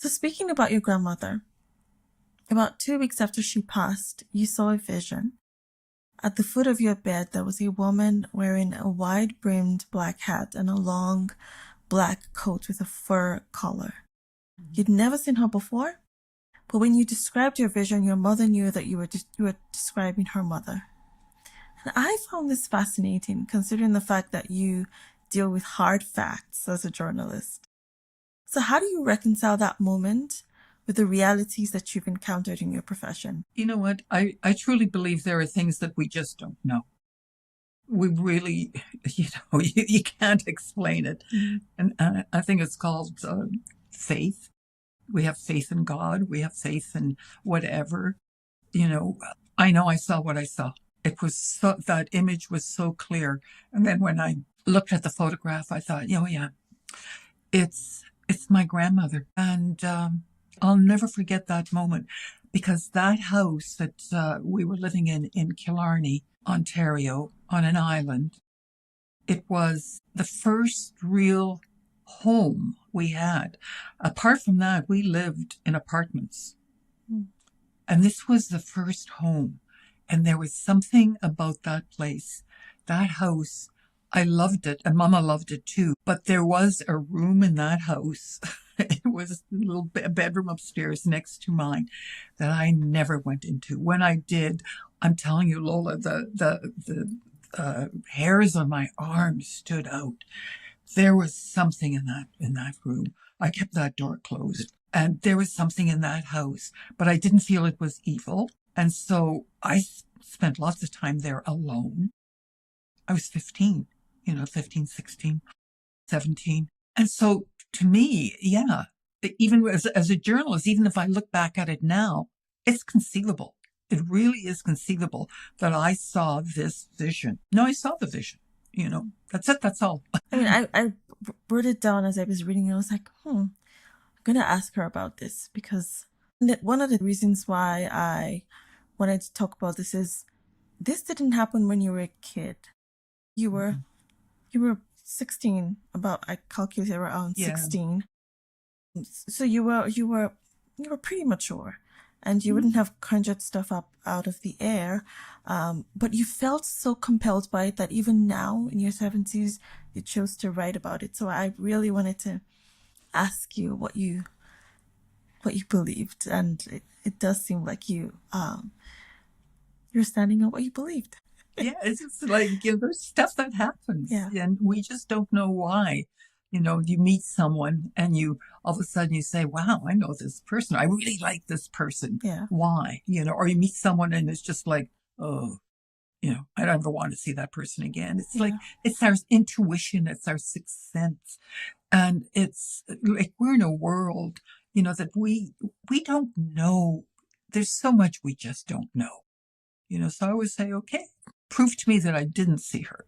So speaking about your grandmother, about 2 weeks after she passed, you saw a vision. At the foot of your bed, there was a woman wearing a wide-brimmed black hat and a long black coat with a fur collar. You'd never seen her before, but when you described your vision, your mother knew that you were describing her mother. And I found this fascinating, considering the fact that you deal with hard facts as a journalist. So how do you reconcile that moment with the realities that you've encountered in your profession? You know what? I truly believe there are things that we just don't know. We really, you can't explain it. And I think it's called faith. We have faith in God. We have faith in whatever. You know, I know I saw what I saw. It was so, that image was so clear. And then when I looked at the photograph, I thought, oh yeah, it's my grandmother. And I'll never forget that moment because that house that we were living in Killarney, Ontario, on an island, it was the first real home we had. Apart from that, we lived in apartments. And this was the first home. And there was something about that place, that house. I loved it, and Mama loved it too. But there was a room in that house. It was a little bedroom upstairs next to mine that I never went into. When I did, I'm telling you, Lola, the hairs on my arms stood out. There was something in that room. I kept that door closed, and there was something in that house, but I didn't feel it was evil. And so I spent lots of time there alone. I was 15, 15, 16, 17. And so to me, yeah, even as a journalist, even if I look back at it now, it's conceivable. It really is conceivable that I saw this vision. No, I saw the vision. That's it. That's all. I mean, I wrote it down as I was reading it. I was like, I'm going to ask her about this because one of the reasons why I wanted to talk about this is this didn't happen when you were a kid. You were 16, I calculated around 16. So you were pretty mature, and you wouldn't have conjured stuff up out of the air. But you felt so compelled by it that even now in your 70s, you chose to write about it. So I really wanted to ask you what you believed, and it does seem like you're standing on what you believed. Yeah, it's just like, there's stuff that happens, and we just don't know why. You meet someone and all of a sudden you say, wow, I know this person. I really like this person. Yeah. Why? Or you meet someone and it's just like, oh, I don't ever want to see that person again. It's like, it's our intuition. It's our sixth sense. And it's like, we're in a world, that we don't know. There's so much we just don't know. So I always say, okay, prove to me that I didn't see her.